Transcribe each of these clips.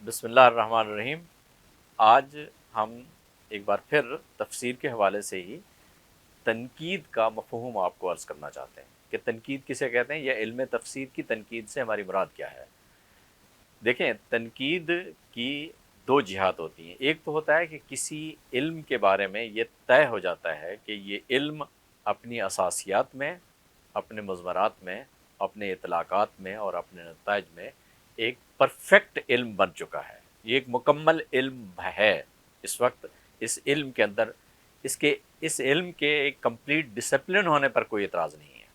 بسم اللہ الرحمن الرحیم۔ آج ہم ایک بار پھر تفسیر کے حوالے سے ہی تنقید کا مفہوم آپ کو عرض کرنا چاہتے ہیں کہ تنقید کسے کہتے ہیں یا علم تفسیر کی تنقید سے ہماری مراد کیا ہے۔ دیکھیں، تنقید کی دو جہات ہوتی ہیں۔ ایک تو ہوتا ہے کہ کسی علم کے بارے میں یہ طے ہو جاتا ہے کہ یہ علم اپنی اساسیات میں، اپنے مضمرات میں، اپنے اطلاقات میں اور اپنے نتائج میں ایک پرفیکٹ علم بن چکا ہے، یہ ایک مکمل علم ہے۔ اس وقت اس علم کے اندر اس علم کے ایک کمپلیٹ ڈسپلن ہونے پر کوئی اعتراض نہیں ہے۔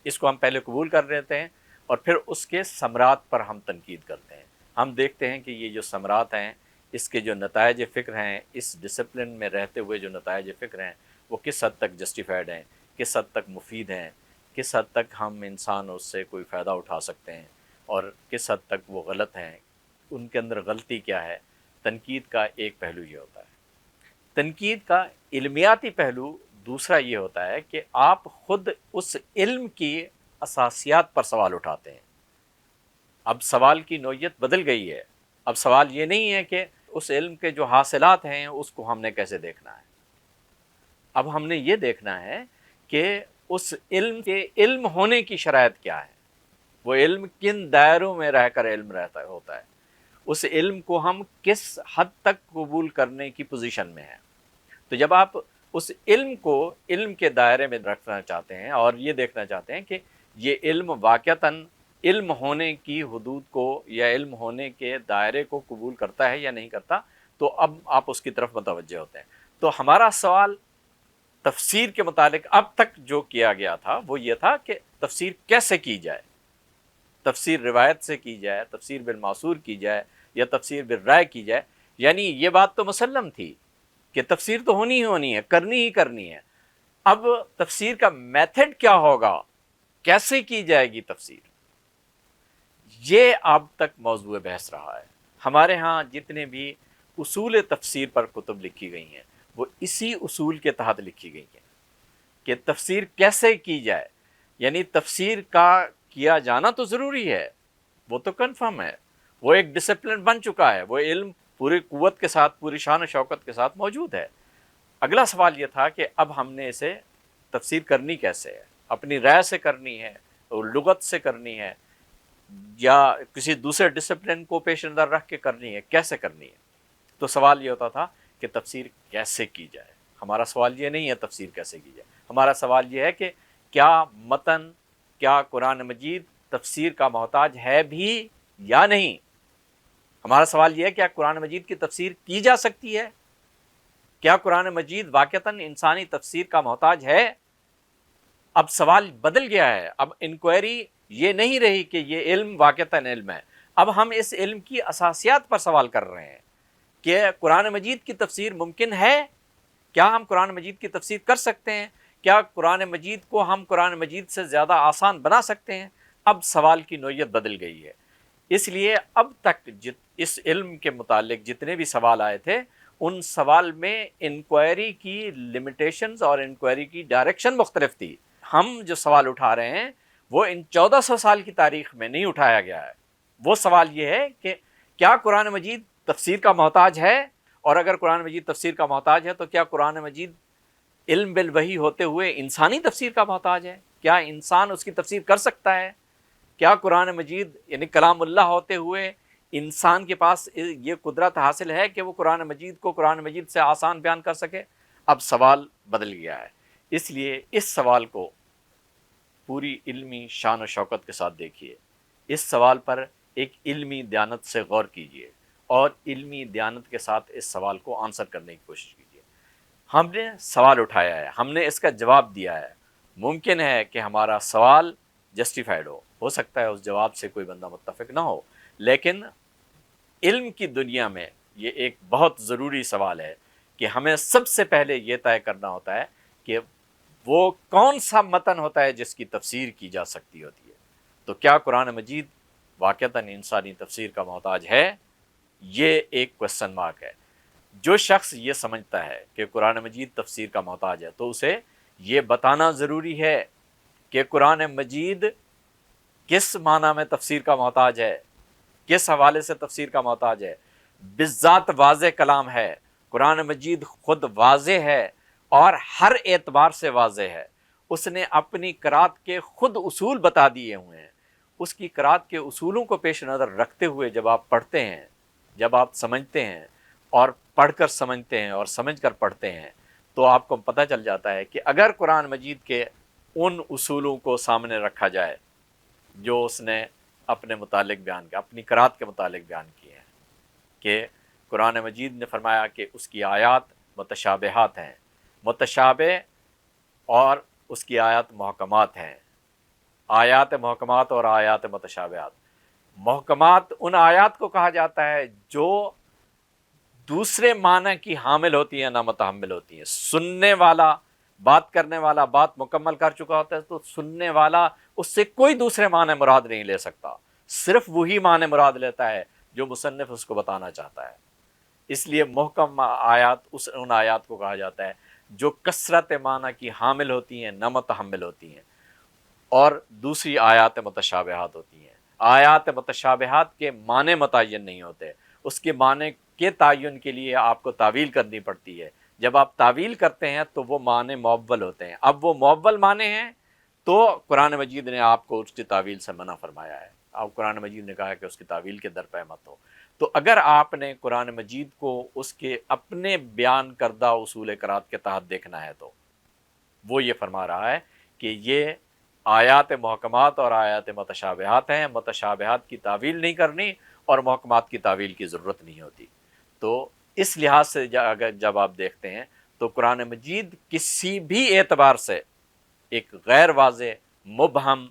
اس کو ہم پہلے قبول کر لیتے ہیں اور پھر اس کے ثمرات پر ہم تنقید کرتے ہیں۔ ہم دیکھتے ہیں کہ یہ جو ثمرات ہیں، اس کے جو نتائج فکر ہیں، اس ڈسپلن میں رہتے ہوئے جو نتائج فکر ہیں وہ کس حد تک جسٹیفائڈ ہیں، کس حد تک مفید ہیں، کس حد تک ہم انسان اس سے کوئی فائدہ اٹھا سکتے ہیں اور کس حد تک وہ غلط ہیں، ان کے اندر غلطی کیا ہے۔ تنقید کا ایک پہلو یہ ہوتا ہے۔ تنقید کا علمیاتی پہلو دوسرا یہ ہوتا ہے کہ آپ خود اس علم کی اساسیات پر سوال اٹھاتے ہیں۔ اب سوال کی نوعیت بدل گئی ہے۔ اب سوال یہ نہیں ہے کہ اس علم کے جو حاصلات ہیں اس کو ہم نے کیسے دیکھنا ہے۔ اب ہم نے یہ دیکھنا ہے کہ اس علم کے علم ہونے کی شرائط کیا ہے، وہ علم کن دائروں میں رہ کر علم ہوتا ہے، اس علم کو ہم کس حد تک قبول کرنے کی پوزیشن میں ہیں۔ تو جب آپ اس علم کو علم کے دائرے میں رکھنا چاہتے ہیں اور یہ دیکھنا چاہتے ہیں کہ یہ علم واقعتاً علم ہونے کی حدود کو یا علم ہونے کے دائرے کو قبول کرتا ہے یا نہیں کرتا، تو اب آپ اس کی طرف متوجہ ہوتے ہیں۔ تو ہمارا سوال تفسیر کے متعلق اب تک جو کیا گیا تھا وہ یہ تھا کہ تفسیر کیسے کی جائے۔ تفسیر روایت سے کی جائے، تفسیر بالمعصور کی جائے یا تفسیر بالرائے کی جائے، یعنی یہ بات تو مسلم تھی کہ تفسیر تو ہونی ہی ہونی ہے، کرنی ہی کرنی ہے۔ اب تفسیر کا میتھڈ کیا ہوگا، کیسے کی جائے گی تفسیر، یہ اب تک موضوع بحث رہا ہے۔ ہمارے ہاں جتنے بھی اصول تفسیر پر کتب لکھی گئی ہیں وہ اسی اصول کے تحت لکھی گئی ہیں کہ تفسیر کیسے کی جائے۔ یعنی تفسیر کا کیا جانا تو ضروری ہے، وہ تو کنفرم ہے، وہ ایک ڈسپلن بن چکا ہے، وہ علم پوری قوت کے ساتھ، پوری شان و شوکت کے ساتھ موجود ہے۔ اگلا سوال یہ تھا کہ اب ہم نے اسے تفسیر کرنی کیسے ہے، اپنی رائے سے کرنی ہے، لغت سے کرنی ہے یا کسی دوسرے ڈسپلن کو پیش نظر رکھ کے کرنی ہے، کیسے کرنی ہے۔ تو سوال یہ ہوتا تھا کہ تفسیر کیسے کی جائے۔ ہمارا سوال یہ نہیں ہے تفسیر کیسے کی جائے، ہمارا سوال یہ ہے کہ کیا متن، کیا قرآن مجید تفسیر کا محتاج ہے بھی یا نہیں۔ ہمارا سوال یہ ہے کیا قرآن مجید کی تفسیر کی جا سکتی ہے، کیا قرآن مجید واقعتاً انسانی تفسیر کا محتاج ہے۔ اب سوال بدل گیا ہے، اب انکوائری یہ نہیں رہی کہ یہ علم واقعتاً علم ہے، اب ہم اس علم کی اساسیات پر سوال کر رہے ہیں کہ قرآن مجید کی تفسیر ممکن ہے، کیا ہم قرآن مجید کی تفسیر کر سکتے ہیں، کیا قرآن مجید کو ہم قرآن مجید سے زیادہ آسان بنا سکتے ہیں۔ اب سوال کی نوعیت بدل گئی ہے، اس لیے اب تک اس علم کے متعلق جتنے بھی سوال آئے تھے ان سوال میں انکوائری کی لمیٹیشنز اور انکوائری کی ڈائریکشن مختلف تھی۔ ہم جو سوال اٹھا رہے ہیں وہ ان 1400 سال کی تاریخ میں نہیں اٹھایا گیا ہے۔ وہ سوال یہ ہے کہ کیا قرآن مجید تفسیر کا محتاج ہے، اور اگر قرآن مجید تفسیر کا محتاج ہے تو کیا قرآن مجید علم بالوحی ہوتے ہوئے انسانی تفسیر کا محتاج ہے، کیا انسان اس کی تفسیر کر سکتا ہے، کیا قرآن مجید یعنی کلام اللہ ہوتے ہوئے انسان کے پاس یہ قدرت حاصل ہے کہ وہ قرآن مجید کو قرآن مجید سے آسان بیان کر سکے۔ اب سوال بدل گیا ہے، اس لیے اس سوال کو پوری علمی شان و شوکت کے ساتھ دیکھیے، اس سوال پر ایک علمی دیانت سے غور کیجیے اور علمی دیانت کے ساتھ اس سوال کو آنسر کرنے کی کوشش کیجیے۔ ہم نے سوال اٹھایا ہے، ہم نے اس کا جواب دیا ہے، ممکن ہے کہ ہمارا سوال جسٹیفائڈ ہو سکتا ہے اس جواب سے کوئی بندہ متفق نہ ہو، لیکن علم کی دنیا میں یہ ایک بہت ضروری سوال ہے کہ ہمیں سب سے پہلے یہ طے کرنا ہوتا ہے کہ وہ کون سا متن ہوتا ہے جس کی تفسیر کی جا سکتی ہوتی ہے۔ تو کیا قرآن مجید واقعتاً انسانی تفسیر کا محتاج ہے، یہ ایک کوسچن مارک ہے۔ جو شخص یہ سمجھتا ہے کہ قرآن مجید تفسیر کا محتاج ہے تو اسے یہ بتانا ضروری ہے کہ قرآن مجید کس معنی میں تفسیر کا محتاج ہے، کس حوالے سے تفسیر کا محتاج ہے؟ بالذات واضح کلام ہے، قرآن مجید خود واضح ہے اور ہر اعتبار سے واضح ہے۔ اس نے اپنی قرات کے خود اصول بتا دیے ہوئے ہیں۔ اس کی قرات کے اصولوں کو پیش نظر رکھتے ہوئے جب آپ پڑھتے ہیں، جب آپ سمجھتے ہیں اور پڑھ کر سمجھتے ہیں اور سمجھ کر پڑھتے ہیں، تو آپ کو پتہ چل جاتا ہے کہ اگر قرآن مجید کے ان اصولوں کو سامنے رکھا جائے جو اس نے اپنے متعلق بیان کیا، اپنی قرات کے متعلق بیان کیے ہیں، کہ قرآن مجید نے فرمایا کہ اس کی آیات متشابہات ہیں، متشابہ اور اس کی آیات محکمات ہیں، آیات محکمات اور آیات متشابہات۔ محکمات ان آیات کو کہا جاتا ہے جو دوسرے معنی کی حامل ہوتی ہیں، نہ متحمل ہوتی ہیں۔ سننے والا، بات کرنے والا بات مکمل کر چکا ہوتا ہے تو سننے والا اس سے کوئی دوسرے معنی مراد نہیں لے سکتا، صرف وہی معنی مراد لیتا ہے جو مصنف اس کو بتانا چاہتا ہے۔ اس لیے محکم آیات ان آیات کو کہا جاتا ہے جو کثرت معنی کی حامل ہوتی ہیں، نہ متحمل ہوتی ہیں، اور دوسری آیات متشابہات ہوتی ہیں۔ آیات متشابہات کے معنی متعین نہیں ہوتے، اس کے معنی کے تعین کے لیے آپ کو تاویل کرنی پڑتی ہے۔ جب آپ تاویل کرتے ہیں تو وہ معنی مؤول ہوتے ہیں۔ اب وہ مؤول معنی ہیں تو قرآن مجید نے آپ کو اس کی تاویل سے منع فرمایا ہے۔ اب قرآن مجید نے کہا ہے کہ اس کی تاویل کے در پہ مت ہو۔ تو اگر آپ نے قرآن مجید کو اس کے اپنے بیان کردہ اصول قرات کے تحت دیکھنا ہے تو وہ یہ فرما رہا ہے کہ یہ آیات محکمات اور آیات متشابہات ہیں، متشابہات کی تاویل نہیں کرنی اور محکمات کی تاویل کی ضرورت نہیں ہوتی۔ تو اس لحاظ سے اگر جب آپ دیکھتے ہیں تو قرآن مجید کسی بھی اعتبار سے ایک غیر واضح، مبہم،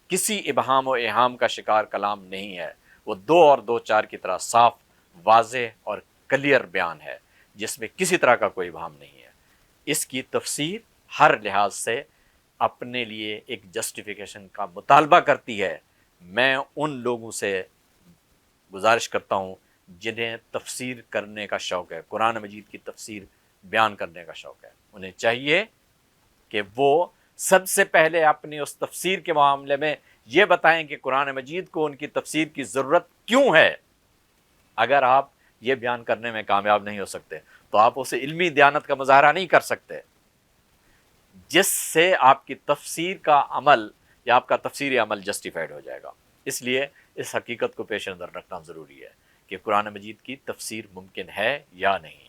کسی ابہام و ایہام کا شکار کلام نہیں ہے۔ وہ 2 اور 2 4 کی طرح صاف، واضح اور کلیئر بیان ہے جس میں کسی طرح کا کوئی ابہام نہیں ہے۔ اس کی تفسیر ہر لحاظ سے اپنے لیے ایک جسٹیفیکیشن کا مطالبہ کرتی ہے۔ میں ان لوگوں سے گزارش کرتا ہوں جنہیں تفسیر کرنے کا شوق ہے، قرآن مجید کی تفسیر بیان کرنے کا شوق ہے، انہیں چاہیے کہ وہ سب سے پہلے اپنی اس تفسیر کے معاملے میں یہ بتائیں کہ قرآن مجید کو ان کی تفسیر کی ضرورت کیوں ہے۔ اگر آپ یہ بیان کرنے میں کامیاب نہیں ہو سکتے تو آپ اسے علمی دیانت کا مظاہرہ نہیں کر سکتے جس سے آپ کی تفسیر کا عمل یا آپ کا تفسیری عمل جسٹیفائڈ ہو جائے گا۔ اس لیے اس حقیقت کو پیش نظر رکھنا ضروری ہے کہ قرآن مجید کی تفسیر ممکن ہے یا نہیں۔